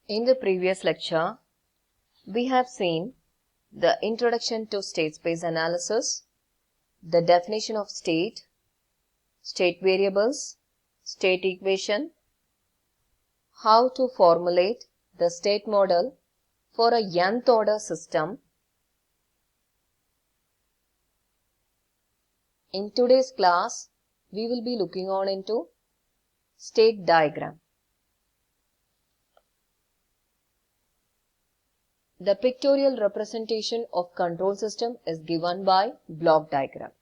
In the previous lecture, we have seen the introduction to state space analysis, the definition of state, state variables, state equation, how to formulate the state model for a nth order system. In today's class, we will be looking on into state diagram. The pictorial representation of control system is given by block diagram.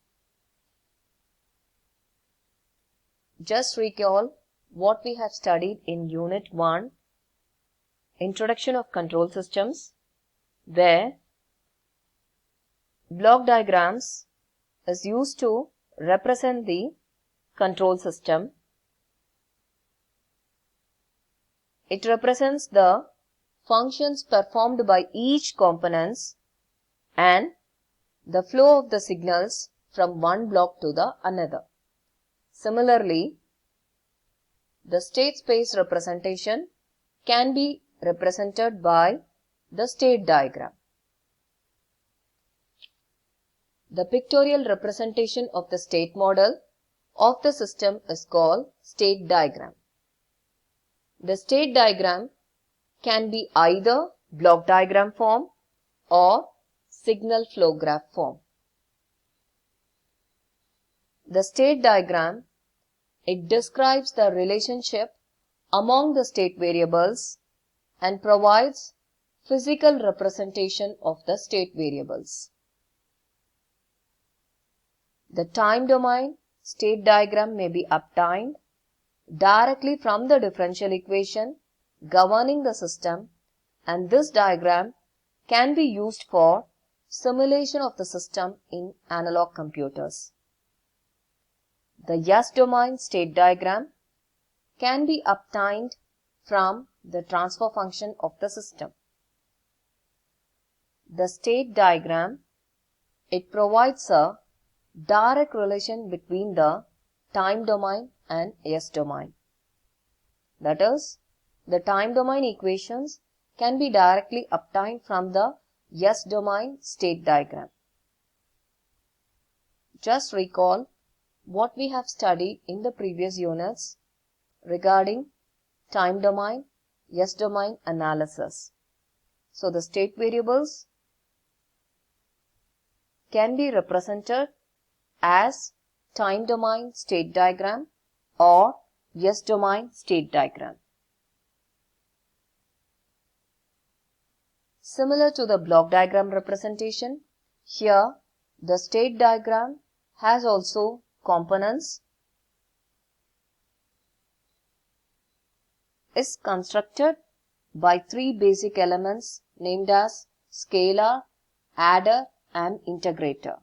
Just recall what we have studied in Unit 1, Introduction of Control Systems, where block diagrams is used to represent the control system. It represents the functions performed by each components and the flow of the signals from one block to the another. Similarly, the state space representation can be represented by the state diagram. The pictorial representation of the state model of the system is called state diagram. The state diagram can be either block diagram form or signal flow graph form. The state diagram, it describes the relationship among the state variables and provides physical representation of the state variables. The time domain state diagram may be obtained directly from the differential equation governing the system, and this diagram can be used for simulation of the system in analog computers. The S-domain state diagram can be obtained from the transfer function of the system. The state diagram, it provides a direct relation between the time domain and S-domain. That is, the time domain equations can be directly obtained from the S-domain state diagram. Just recall what we have studied in the previous units regarding time domain, S-domain analysis. So, the state variables can be represented as time domain state diagram or S-domain state diagram. Similar to the block diagram representation, here the state diagram has also components, is constructed by three basic elements named as scalar, adder and integrator.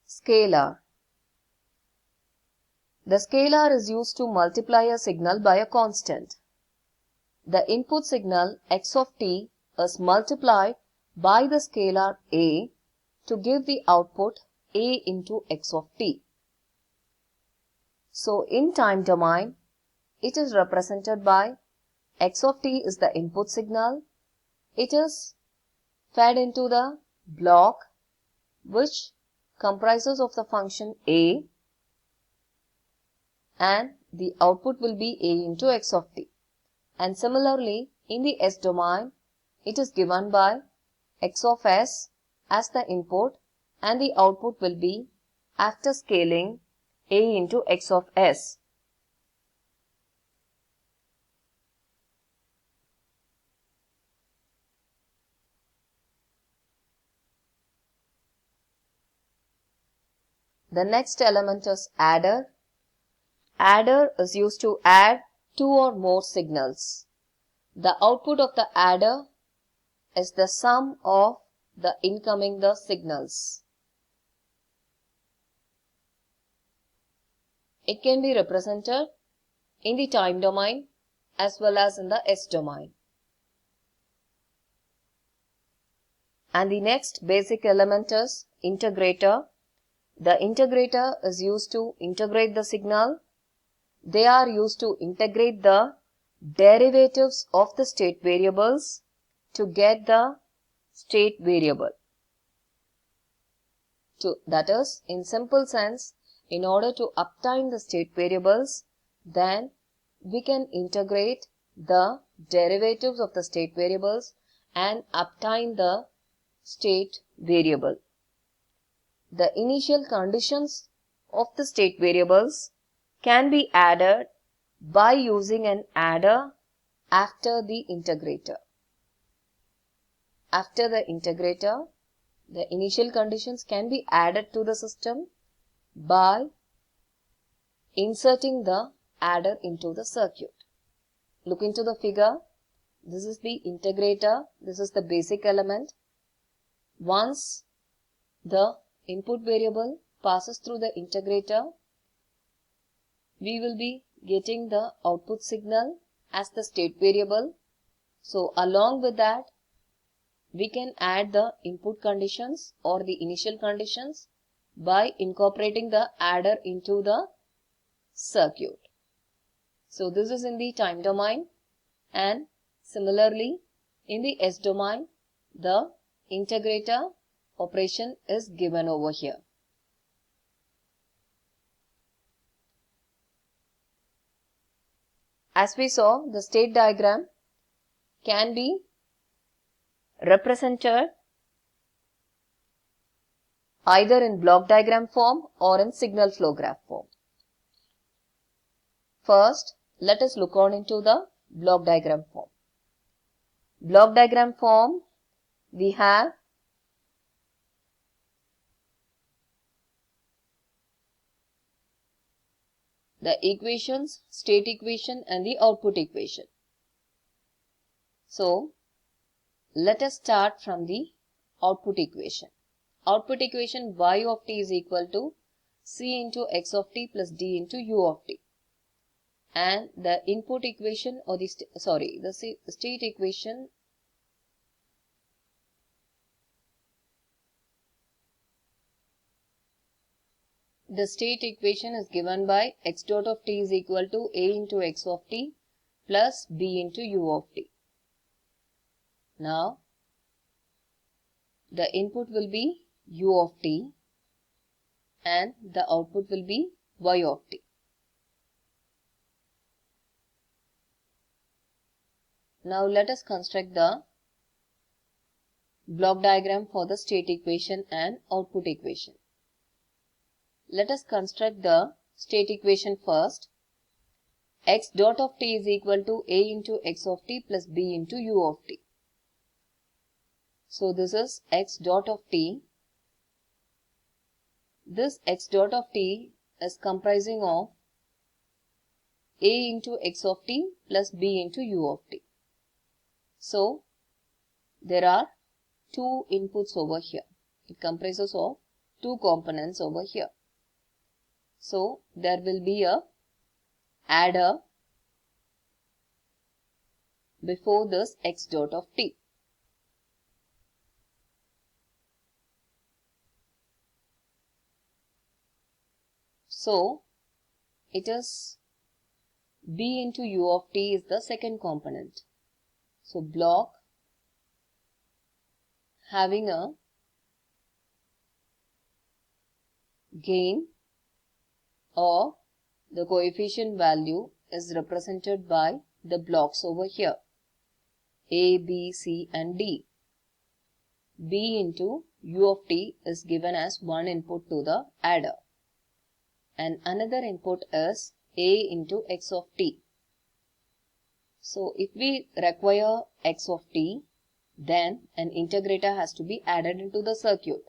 Scalar. The scalar is used to multiply a signal by a constant. The input signal x of t is multiplied by the scalar a to give the output a into x of t. So, in time domain, it is represented by x of t is the input signal. It is fed into the block which comprises of the function a, and the output will be a into x of t. And similarly, in the S domain, it is given by x of s as the input and the output will be, after scaling, a into x of s. The next element is adder. Adder is used to add two or more signals. The output of the adder is the sum of the incoming signals. It can be represented in the time domain as well as in the S domain. And the next basic element is integrator. The integrator is used to integrate the signal. They are used to integrate the derivatives of the state variables to get the state variable. That is, in simple sense, in order to obtain the state variables, then we can integrate the derivatives of the state variables and obtain the state variable. The initial conditions of the state variables can be added by using an adder after the integrator. After the integrator, the initial conditions can be added to the system by inserting the adder into the circuit. Look into the figure. This is the integrator. This is the basic element. Once the input variable passes through the integrator, we will be getting the output signal as the state variable. So along with that, we can add the input conditions or the initial conditions by incorporating the adder into the circuit. So this is in the time domain, and similarly in the S domain, the integrator operation is given over here. As we saw, the state diagram can be represented either in block diagram form or in signal flow graph form. First, let us look on into the block diagram form. Block diagram form, we have the equations, state equation and the output equation. So, let us start from the output equation. Output equation y of t is equal to c into x of t plus d into u of t. And the input equation or the state equation is given by x dot of t is equal to a into x of t plus b into u of t. Now, the input will be u of t and the output will be y of t. Now, let us construct the block diagram for the state equation and output equation. Let us construct the state equation first. X dot of t is equal to a into x of t plus b into u of t. So, this is x dot of t. This x dot of t is comprising of a into x of t plus b into u of t. So, there are two inputs over here. It comprises of two components over here. So, there will be a adder before this x dot of t. So, it is b into u of t is the second component. So, block having a gain or the coefficient value is represented by the blocks over here, A, B, C and D. B into u of t is given as one input to the adder, and another input is a into x of t. So, if we require x of t, then an integrator has to be added into the circuit.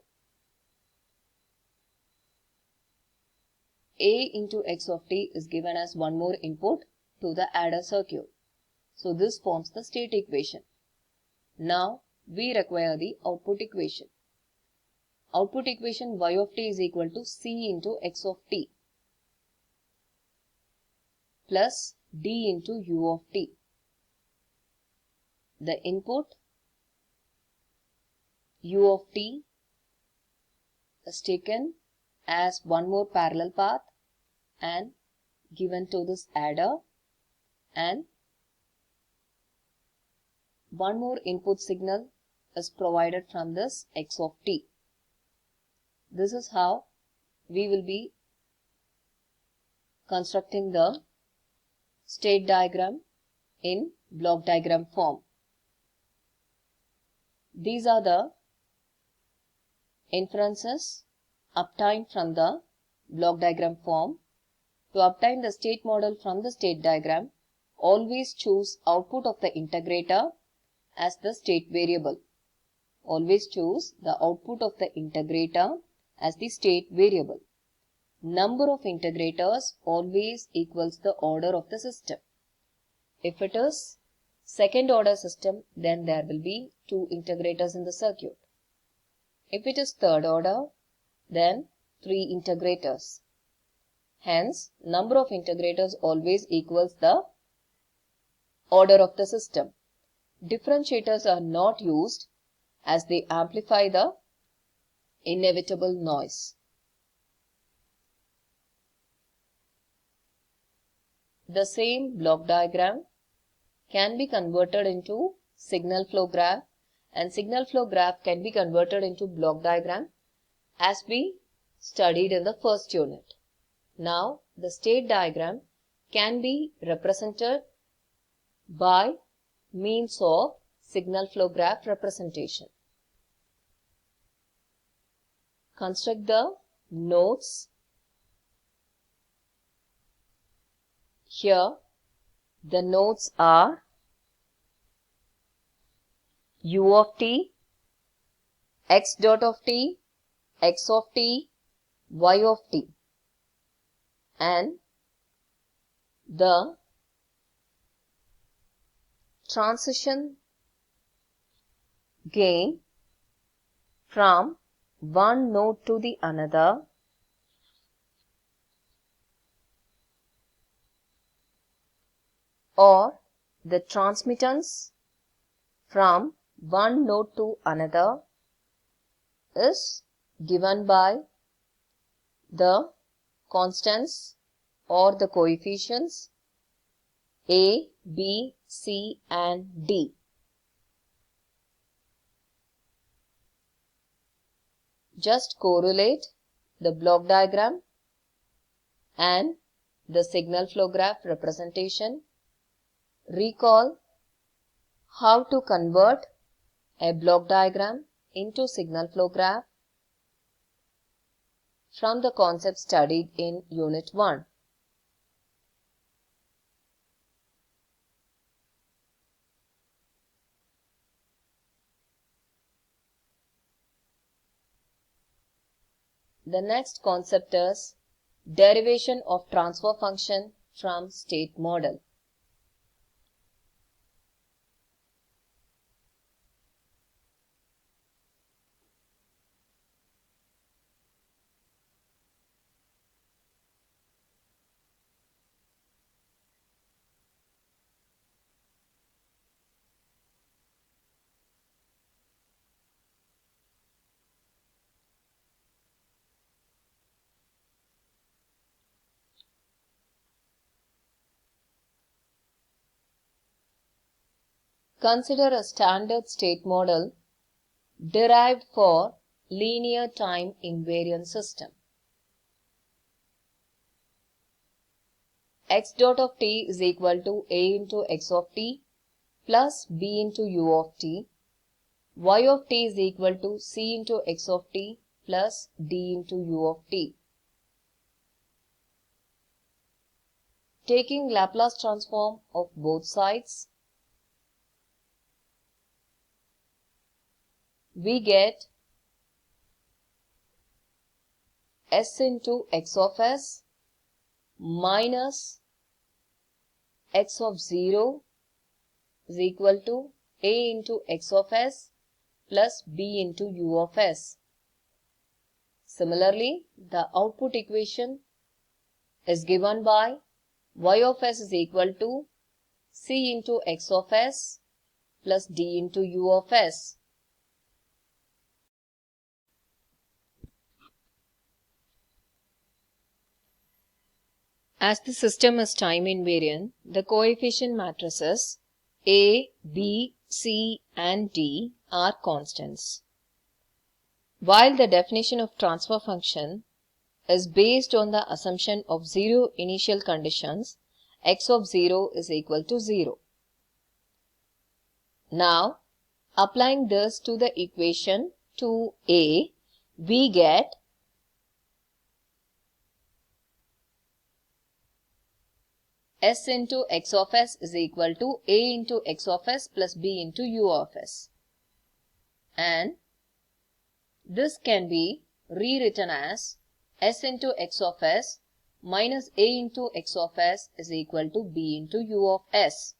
A into x of t is given as one more input to the adder circuit. So, this forms the state equation. Now, we require the output equation. Output equation y of t is equal to c into x of t plus d into u of t. The input u of t is taken as one more parallel path and given to this adder, and one more input signal is provided from this x of t. This is how we will be constructing the state diagram in block diagram form. These are the inferences obtained from the block diagram form. To obtain the state model from the state diagram, always choose output of the integrator as the state variable. Always choose the output of the integrator as the state variable. Number of integrators always equals the order of the system. If it is second order system, then there will be 2 integrators in the circuit. If it is third order, then 3 integrators. Hence, number of integrators always equals the order of the system. Differentiators are not used as they amplify the inevitable noise. The same block diagram can be converted into signal flow graph, and signal flow graph can be converted into block diagram as we studied in the first unit. Now, the state diagram can be represented by means of signal flow graph representation. Construct the nodes. Here, the nodes are u of t, x dot of t, x of t, y of t, and the transition gain from one node to the another or the transmittance from one node to another is given by the constants or the coefficients A, B, C and D. Just correlate the block diagram and the signal flow graph representation. Recall how to convert a block diagram into signal flow graph from the concept studied in Unit 1. The next concept is derivation of transfer function from state model. Consider a standard state model derived for linear time invariant system. X dot of t is equal to A into x of t plus B into u of t. Y of t is equal to C into x of t plus D into u of t. Taking Laplace transform of both sides, we get s into x of s minus x of 0 is equal to A into x of s plus B into u of s. Similarly, the output equation is given by y of s is equal to C into x of s plus D into u of s. As the system is time invariant, the coefficient matrices A, B, C and D are constants. While the definition of transfer function is based on the assumption of zero initial conditions, x of 0 is equal to 0. Now, applying this to the equation 2a, we get s into x of s is equal to a into x of s plus b into u of s. And this can be rewritten as s into x of s minus a into x of s is equal to b into u of s.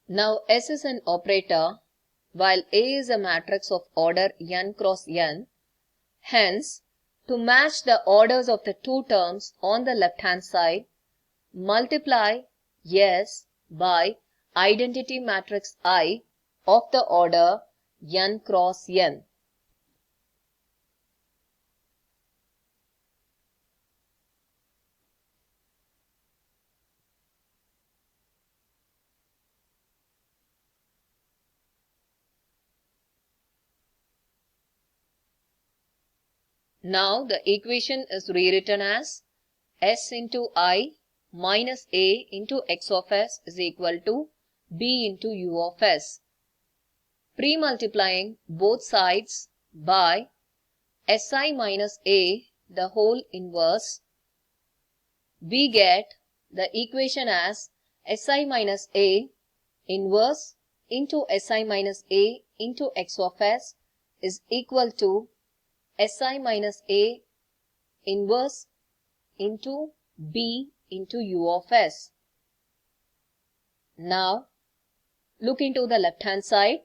Now S is an operator while A is a matrix of order n cross n. Hence, to match the orders of the two terms on the left hand side, multiply S by identity matrix I of the order n cross n. Now the equation is rewritten as S into I minus A into x of s is equal to b into u of s. Pre-multiplying both sides by Si minus A the whole inverse, we get the equation as Si minus A inverse into Si minus A into x of s is equal to Si minus A inverse into b into u of s. Now, look into the left hand side.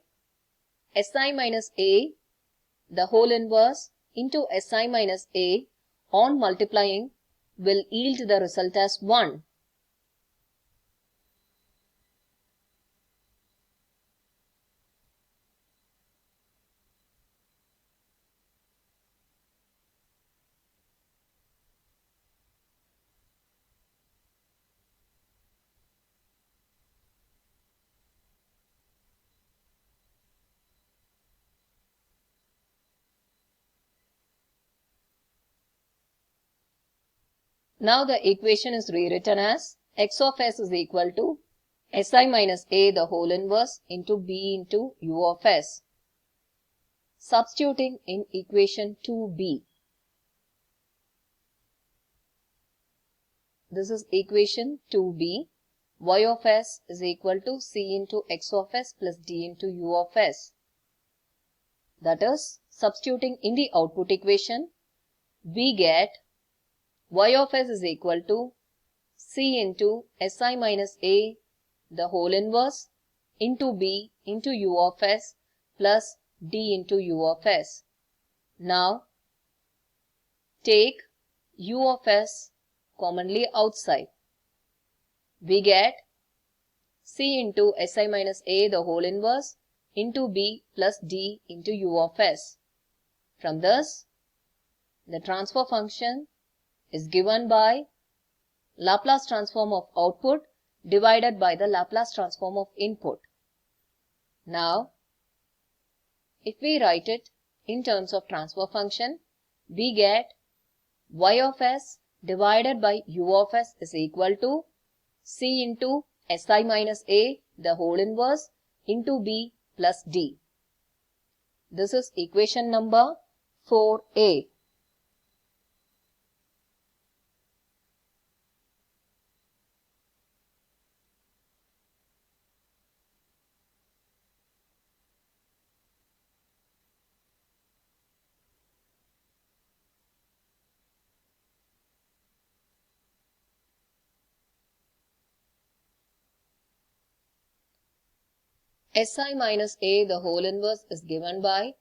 Si minus A the whole inverse into Si minus A on multiplying will yield the result as 1. Now the equation is rewritten as x of s is equal to Si minus A the whole inverse into b into u of s. Substituting in equation 2b. This is equation 2b. Y of s is equal to c into x of s plus d into u of s. That is, substituting in the output equation, we get y of s is equal to c into Si minus A the whole inverse into b into u of s plus d into u of s. Now, take u of s commonly outside. We get c into Si minus A the whole inverse into b plus d into u of s. From this, the transfer function is given by Laplace transform of output divided by the Laplace transform of input. Now, if we write it in terms of transfer function, we get y of s divided by u of s is equal to c into Si minus A the whole inverse into b plus d. This is equation number 4a. Si minus A the whole inverse is given by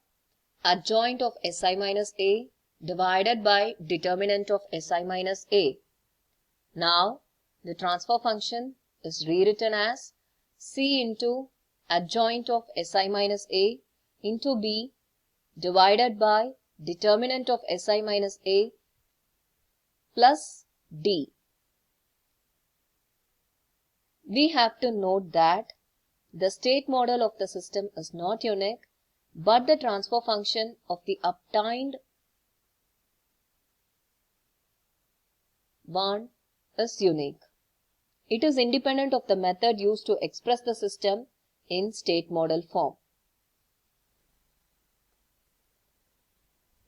adjoint of Si minus A divided by determinant of Si minus A. Now, the transfer function is rewritten as C into adjoint of Si minus A into B divided by determinant of Si minus A plus D. We have to note that the state model of the system is not unique, but the transfer function of the obtained one is unique. It is independent of the method used to express the system in state model form.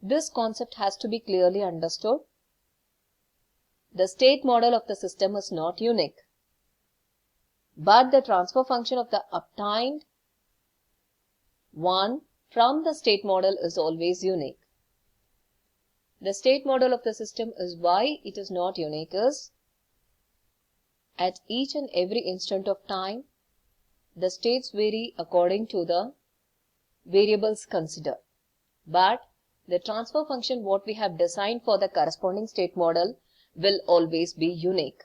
This concept has to be clearly understood. The state model of the system is not unique, but the transfer function of the obtained one from the state model is always unique. The state model of the system is why it is not unique is at each and every instant of time, the states vary according to the variables considered. But the transfer function what we have designed for the corresponding state model will always be unique.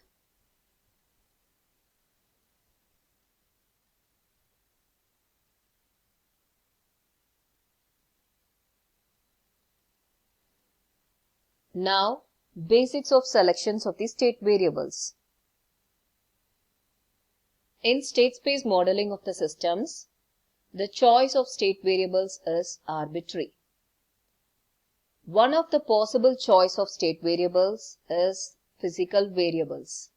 Now, basics of selections of the state variables. In state space modeling of the systems, the choice of state variables is arbitrary. One of the possible choice of state variables is physical variables.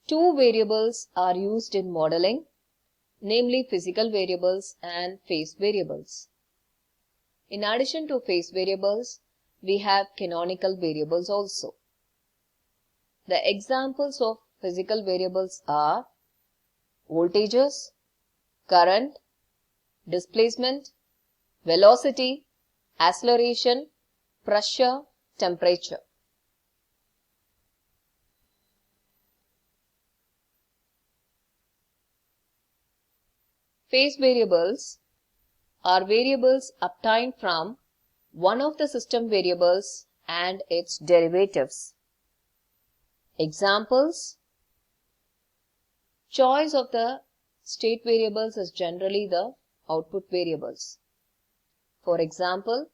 Two variables are used in modeling, namely physical variables and phase variables. In addition to phase variables, we have canonical variables also. The examples of physical variables are voltages, current, displacement, velocity, acceleration, pressure, temperature. Phase variables are variables obtained from one of the system variables and its derivatives. Examples: choice of the state variables is generally the output variables. For example,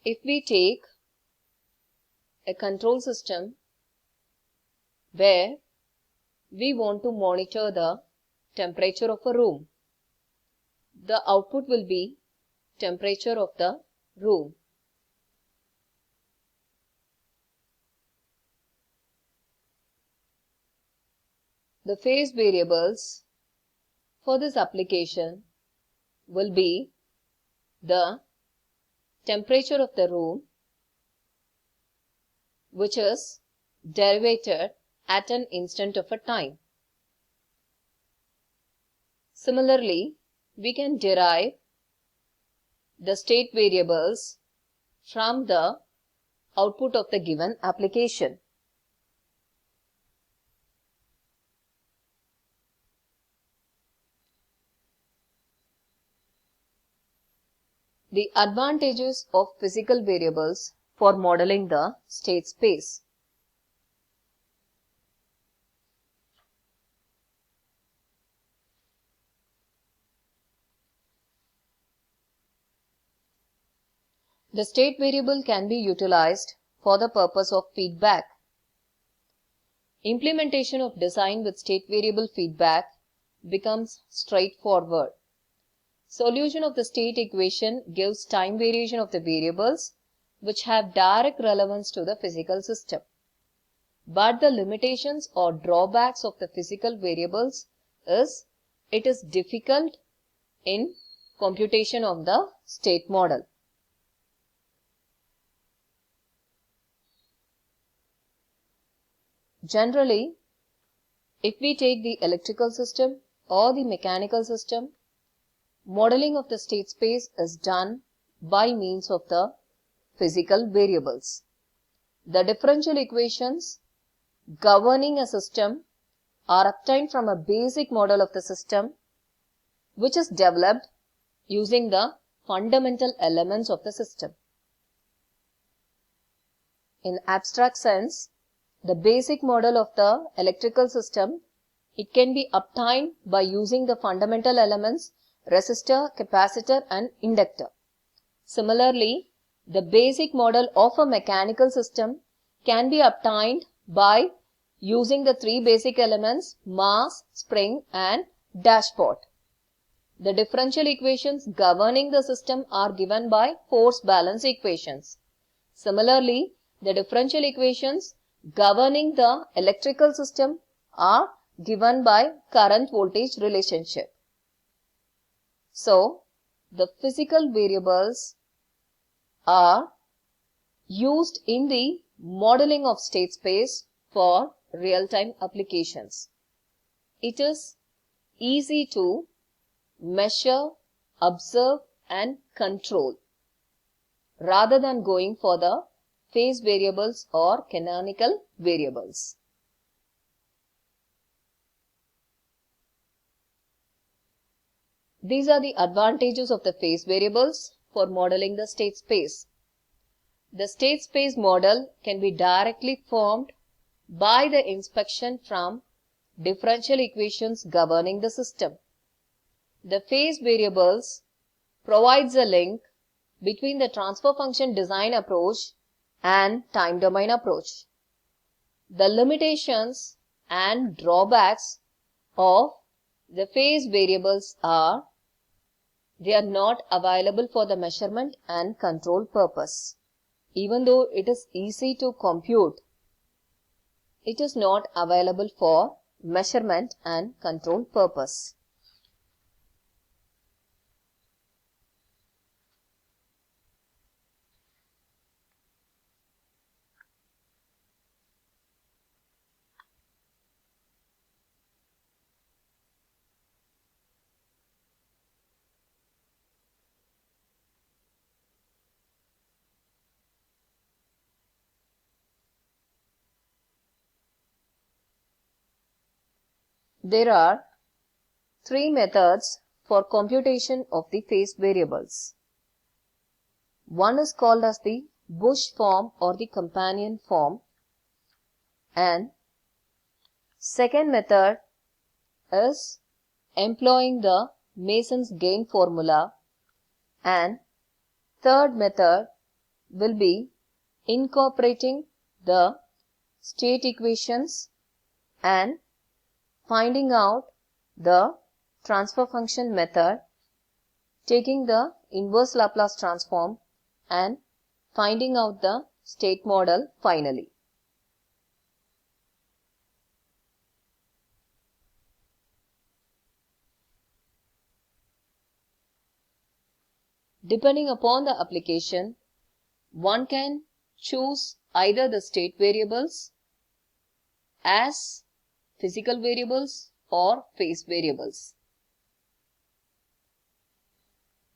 if we take a control system where we want to monitor the temperature of a room, the output will be temperature of the room. The phase variables for this application will be the temperature of the room, which is derivated at an instant of a time. Similarly, we can derive the state variables from the output of the given application. The advantages of physical variables for modeling the state space. The state variable can be utilized for the purpose of feedback. Implementation of design with state variable feedback becomes straightforward. Solution of the state equation gives time variation of the variables which have direct relevance to the physical system. But the limitations or drawbacks of the physical variables is it is difficult in computation of the state model. Generally, if we take the electrical system or the mechanical system, modeling of the state space is done by means of the physical variables. The differential equations governing a system are obtained from a basic model of the system which is developed using the fundamental elements of the system. In abstract sense, the basic model of the electrical system, it can be obtained by using the fundamental elements resistor, capacitor and inductor. Similarly, the basic model of a mechanical system can be obtained by using the three basic elements mass, spring and dashpot. The differential equations governing the system are given by force balance equations. Similarly, the differential equations governing the electrical system are given by current voltage relationship. So, the physical variables are used in the modeling of state space for real-time applications. It is easy to measure, observe and control rather than going for the phase variables or canonical variables. These are the advantages of the phase variables for modeling the state space. The state space model can be directly formed by the inspection from differential equations governing the system. The phase variables provides a link between the transfer function design approach and time domain approach. The limitations and drawbacks of the phase variables are they are not available for the measurement and control purpose. Even though it is easy to compute, it is not available for measurement and control purpose. There are three methods for computation of the phase variables. One is called as the Bush form or the companion form, and second method is employing the Mason's gain formula, and third method will be incorporating the state equations and finding out the transfer function method, taking the inverse Laplace transform and finding out the state model finally. Depending upon the application, one can choose either the state variables as physical variables or phase variables.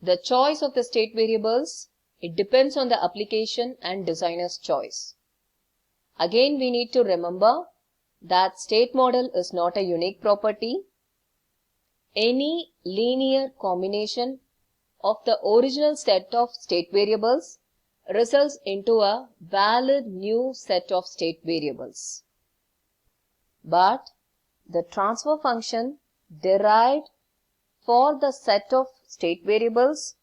The choice of the state variables, it depends on the application and designer's choice. Again, we need to remember that state model is not a unique property. Any linear combination of the original set of state variables results into a valid new set of state variables. But the transfer function derived for the set of state variables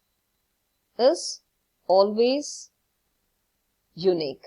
is always unique.